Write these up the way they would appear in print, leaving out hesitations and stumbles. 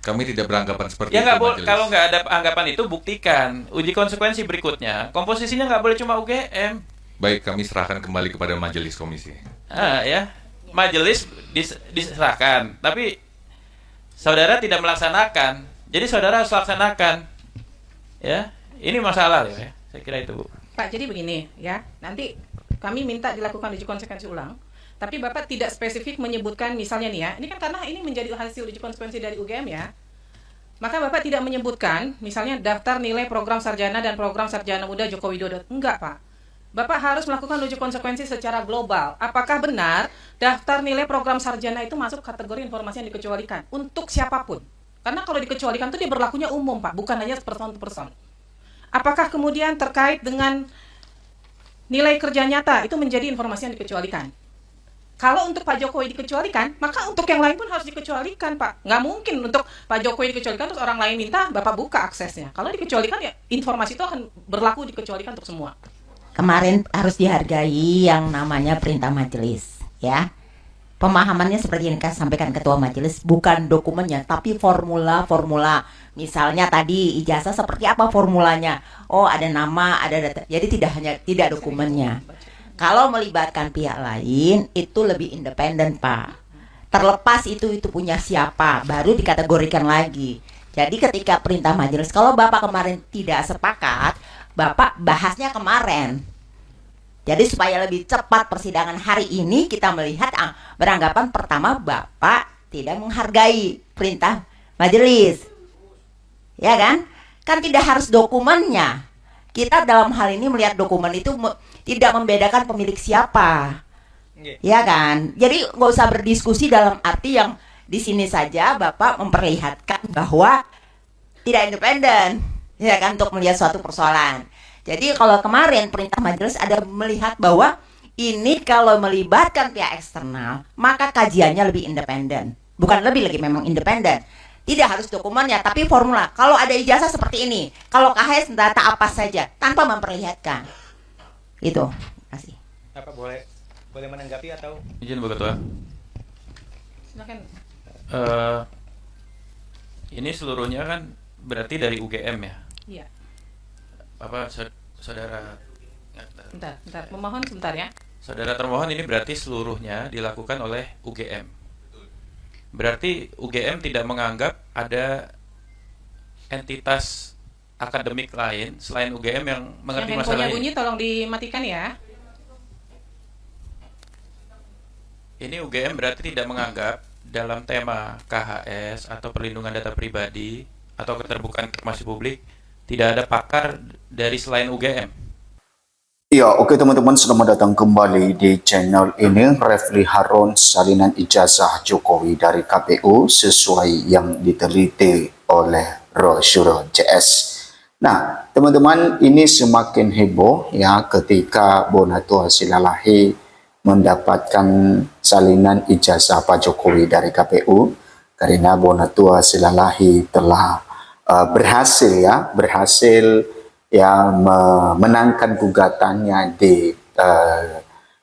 Kami tidak beranggapan seperti Ya itu, nggak boleh, Majelis. kalau nggak ada anggapan itu buktikan. Uji konsekuensi berikutnya, komposisinya nggak boleh cuma UGM. Baik, kami serahkan kembali kepada majelis komisi. Ya, majelis diserahkan, tapi saudara tidak melaksanakan. Jadi saudara harus laksanakan. Ya, ini masalah ya. Saya kira itu, Bu. Pak, jadi begini ya, nanti kami minta dilakukan uji konsekuensi ulang, tapi Bapak tidak spesifik menyebutkan misalnya nih ya, ini kan karena ini menjadi hasil uji konsekuensi dari UGM ya, maka Bapak tidak menyebutkan misalnya daftar nilai program sarjana dan program sarjana muda Joko Widodo. Enggak, Pak. Bapak harus melakukan uji konsekuensi secara global. Apakah benar daftar nilai program sarjana itu masuk kategori informasi yang dikecualikan untuk siapapun? Karena kalau dikecualikan itu dia berlakunya umum, Pak, bukan hanya person to person. Apakah kemudian terkait dengan nilai kerja nyata itu menjadi informasi yang dikecualikan? Kalau untuk Pak Jokowi dikecualikan, maka untuk yang lain pun harus dikecualikan, Pak. Nggak mungkin untuk Pak Jokowi dikecualikan terus orang lain minta, Bapak buka aksesnya. Kalau dikecualikan ya informasi itu akan berlaku dikecualikan untuk semua. Kemarin harus dihargai yang namanya perintah majelis, ya. Pemahamannya seperti yang sampaikan Ketua Majelis, bukan dokumennya, tapi formula-formula. Misalnya tadi ijazah seperti apa formulanya? Oh, ada nama, ada data. Jadi tidak dokumennya. Kalau melibatkan pihak lain, itu lebih independen, Pak. Terlepas itu punya siapa, baru dikategorikan lagi. Jadi ketika perintah majelis, kalau Bapak kemarin tidak sepakat, Bapak bahasnya kemarin. Jadi supaya lebih cepat persidangan hari ini, kita melihat beranggapan pertama Bapak tidak menghargai perintah majelis. Ya kan? Kan tidak harus dokumennya. Kita dalam hal ini melihat dokumen itu tidak membedakan pemilik siapa. Ya kan? Jadi nggak usah berdiskusi dalam arti yang di sini saja Bapak memperlihatkan bahwa tidak independen. Ya kan, untuk melihat suatu persoalan. Jadi kalau kemarin perintah majelis ada melihat bahwa ini kalau melibatkan pihak eksternal, maka kajiannya lebih independen. Bukan lebih lagi, memang independen. Tidak harus dokumennya, tapi formula. Kalau ada ijazah seperti ini, kalau KHS data apa saja, tanpa memperlihatkan. Itu. Terima kasih. Apa boleh menanggapi atau? Izin, Bu Ketua. Silakan. Ini seluruhnya kan berarti dari UGM ya. Iya. Apa saudara Bentar. Memohon sebentar ya. Saudara termohon, ini berarti seluruhnya dilakukan oleh UGM. Berarti UGM tidak menganggap ada entitas akademik lain selain UGM yang mengerti Yang masalah handphonenya bunyi ini. tolong dimatikan ya. Ini UGM berarti tidak menganggap dalam tema KHS atau perlindungan data pribadi atau keterbukaan informasi publik tidak ada pakar dari selain UGM. Ya, oke teman-teman, selamat datang kembali di channel ini. Refli Harun, salinan ijazah Jokowi dari KPU sesuai yang diteliti oleh Rosyuro CS. Nah, teman-teman, ini semakin heboh ya ketika Bonatua Silalahi mendapatkan salinan ijazah Pak Jokowi dari KPU, karena Bonatua Silalahi telah berhasil menangkan gugatannya di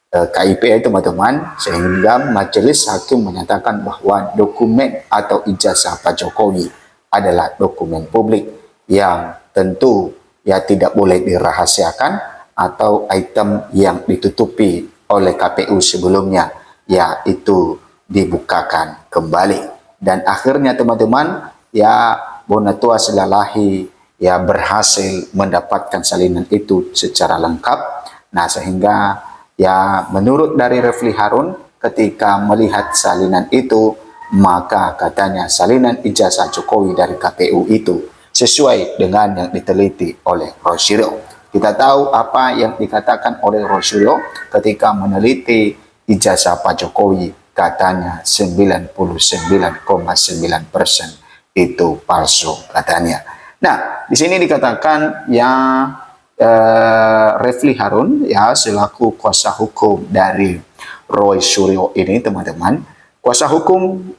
KIP, teman-teman, sehingga majelis hakim menyatakan bahwa dokumen atau ijazah Pak Jokowi adalah dokumen publik yang tentu ya tidak boleh dirahasiakan atau item yang ditutupi oleh KPU sebelumnya, yaitu dibukakan kembali. Dan akhirnya teman-teman, ya Bonatua Silalahi ya berhasil mendapatkan salinan itu secara lengkap. Nah, sehingga ya menurut dari Refli Harun, ketika melihat salinan itu, maka katanya salinan ijazah Jokowi dari KPU itu sesuai dengan yang diteliti oleh Rosyuro. Kita tahu apa yang dikatakan oleh Rosyuro ketika meneliti ijazah Pak Jokowi, katanya 99,9% itu palsu katanya. Nah, di sini dikatakan ya Refli Harun ya selaku kuasa hukum dari Roy Suryo ini, teman-teman, kuasa hukum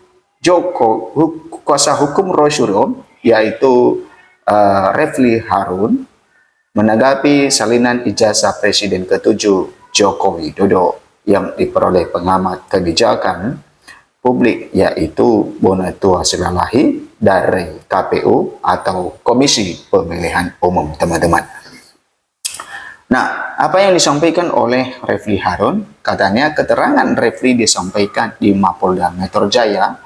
Roy Suryo yaitu Refli Harun menanggapi salinan ijazah Presiden ke-7 Joko Widodo yang diperoleh pengamat kebijakan publik yaitu Bonatua Silalahi. dari KPU atau Komisi Pemilihan Umum, teman-teman. Nah, apa yang disampaikan oleh Refli Harun, katanya keterangan Refli disampaikan di Mapolda Metro Jaya,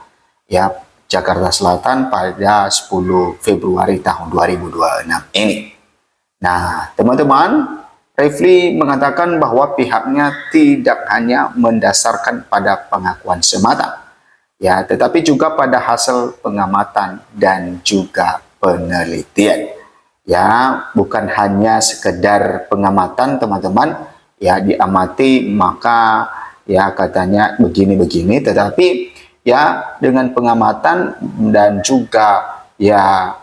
ya, Jakarta Selatan pada 10 Februari tahun 2026 ini. Nah, teman-teman, Refli mengatakan bahwa pihaknya tidak hanya mendasarkan pada pengakuan semata, ya, tetapi juga pada hasil pengamatan dan juga penelitian. Ya, bukan hanya sekedar pengamatan, teman-teman, ya, diamati maka ya katanya begini-begini, tetapi ya dengan pengamatan dan juga ya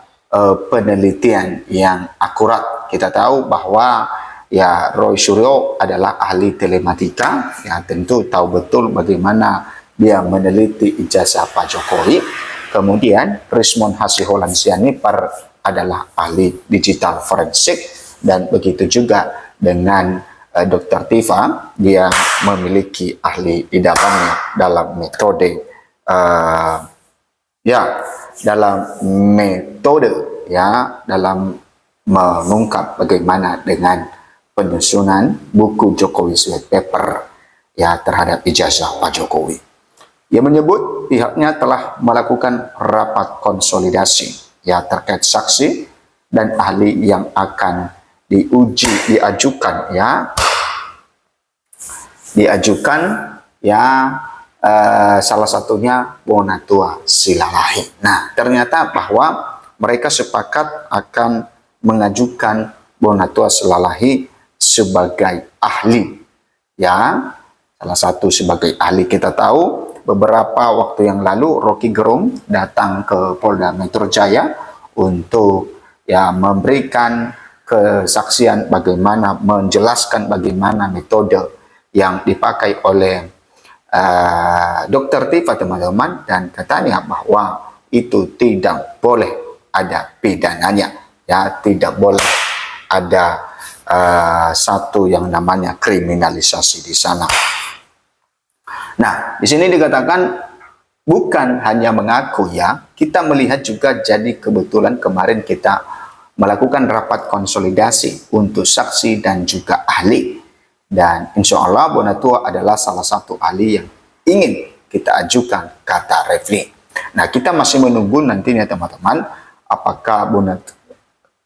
penelitian yang akurat. Kita tahu bahwa ya Roy Suryo adalah ahli telematika, ya tentu tahu betul bagaimana dia meneliti ijazah Pak Jokowi. Kemudian Rismond Hasiholansiani adalah ahli digital forensik, dan begitu juga dengan Dr. Tifa, dia memiliki ahli di dalamnya dalam metode dalam mengungkap bagaimana dengan penyusunan buku Jokowi Sweet Paper ya terhadap ijazah Pak Jokowi. Ia menyebut pihaknya telah melakukan rapat konsolidasi ya terkait saksi dan ahli yang akan diajukan salah satunya Bonatua Silalahi. Nah, ternyata bahwa mereka sepakat akan mengajukan Bonatua Silalahi sebagai ahli, ya, salah satu sebagai ahli. Kita tahu beberapa waktu yang lalu Rocky Gerung datang ke Polda Metro Jaya untuk ya memberikan kesaksian bagaimana, menjelaskan bagaimana metode yang dipakai oleh Dr. Tifa, teman-teman, dan katanya bahwa itu tidak boleh ada pidananya, ya, tidak boleh ada satu yang namanya kriminalisasi di sana. Nah, di sini dikatakan bukan hanya mengaku, ya, kita melihat juga jadi kebetulan kemarin kita melakukan rapat konsolidasi untuk saksi dan juga ahli. Dan insya Allah Bonatua adalah salah satu ahli yang ingin kita ajukan, kata Refli. Nah, kita masih menunggu nantinya, teman-teman, apakah Bonatua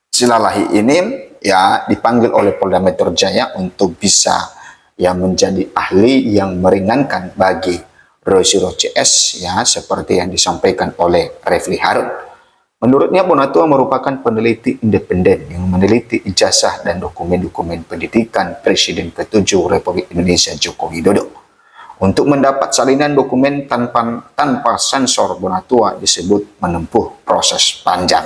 Silalahi ini ya dipanggil oleh Polda Metro Jaya untuk bisa yang menjadi ahli yang meringankan bagi Roy Suryo CS, ya, seperti yang disampaikan oleh Refli Harun. Menurutnya Bonatua merupakan peneliti independen yang meneliti ijazah dan dokumen-dokumen pendidikan Presiden ke-7 Republik Indonesia Joko Widodo. Untuk mendapat salinan dokumen tanpa sensor, Bonatua disebut menempuh proses panjang.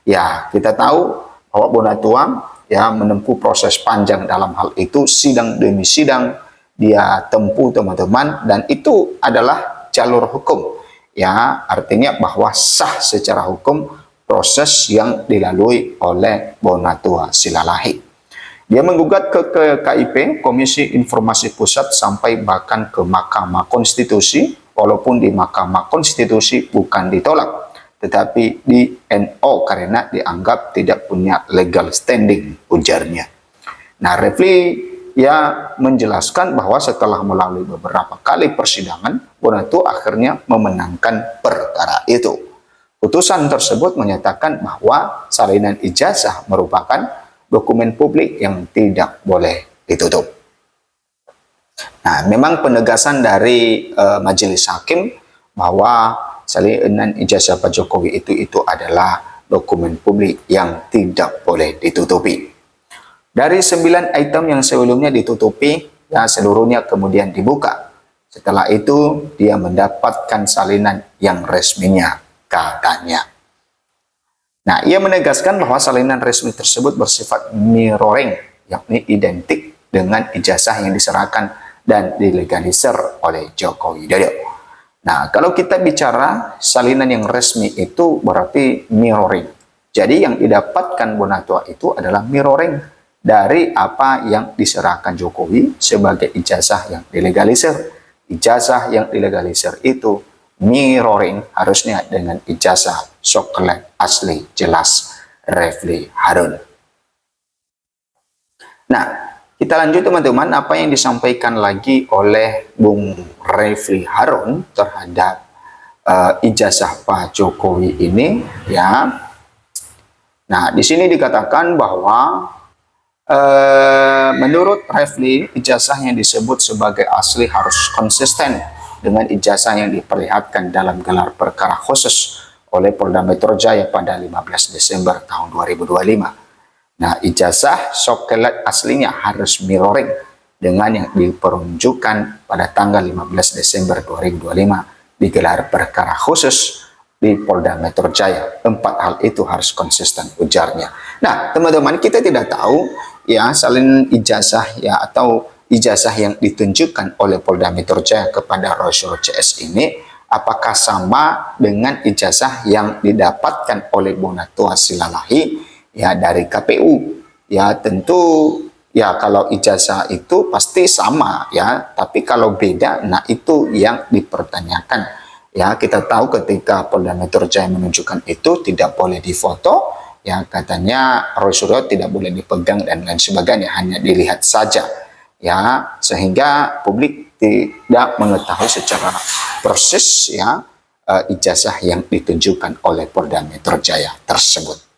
Ya, kita tahu bahwa Bonatua ya menempuh proses panjang dalam hal itu, sidang demi sidang dia tempuh, teman-teman, dan itu adalah jalur hukum, ya, artinya bahwa sah secara hukum proses yang dilalui oleh Bonatua Silalahi. Dia menggugat ke KIP, Komisi Informasi Pusat, sampai bahkan ke Mahkamah Konstitusi, walaupun di Mahkamah Konstitusi bukan ditolak, tetapi di NO karena dianggap tidak punya legal standing, ujarnya. Nah, Refli ya menjelaskan bahwa setelah melalui beberapa kali persidangan, Bonatua akhirnya memenangkan perkara itu. Putusan tersebut menyatakan bahwa salinan ijazah merupakan dokumen publik yang tidak boleh ditutup. Nah, memang penegasan dari Majelis Hakim bahwa salinan ijazah Pak Jokowi itu adalah dokumen publik yang tidak boleh ditutupi. Dari 9 item yang sebelumnya ditutupi, ya, seluruhnya kemudian dibuka. Setelah itu dia mendapatkan salinan yang resminya, katanya. Nah, ia menegaskan bahwa salinan resmi tersebut bersifat mirroring, yakni identik dengan ijazah yang diserahkan dan dilegalisir oleh Joko Widodo. Nah, kalau kita bicara salinan yang resmi itu berarti mirroring. Jadi yang didapatkan Bonatua itu adalah mirroring dari apa yang diserahkan Jokowi sebagai ijazah yang dilegalisir. Ijazah yang dilegalisir itu mirroring harusnya dengan ijazah coklat asli jelas Refli Harun. Nah, kita lanjut teman-teman, apa yang disampaikan lagi oleh Bung Refli Harun terhadap ijazah Pak Jokowi ini, ya. Nah, di sini dikatakan bahwa menurut Refli, ijazah yang disebut sebagai asli harus konsisten dengan ijazah yang diperlihatkan dalam gelar perkara khusus oleh Polda Metro Jaya pada 15 Desember tahun 2025. Nah, ijazah coklat aslinya harus mirroring dengan yang diperunjukkan pada tanggal 15 Desember 2025 digelar perkara khusus di Polda Metro Jaya. 4 hal itu harus konsisten, ujarnya. Nah, teman-teman, kita tidak tahu ya salin ijazah ya atau ijazah yang ditunjukkan oleh Polda Metro Jaya kepada Rasul CS ini apakah sama dengan ijazah yang didapatkan oleh Bonatua Silalahi ya dari KPU. Ya tentu ya kalau ijazah itu pasti sama ya, tapi kalau beda nah itu yang dipertanyakan. Ya, kita tahu ketika Polda Metro Jaya menunjukkan itu tidak boleh difoto, ya katanya Rasulullah tidak boleh dipegang dan lain sebagainya, hanya dilihat saja. Ya, sehingga publik tidak mengetahui secara persis ya ijazah yang ditunjukkan oleh Polda Metro Jaya tersebut.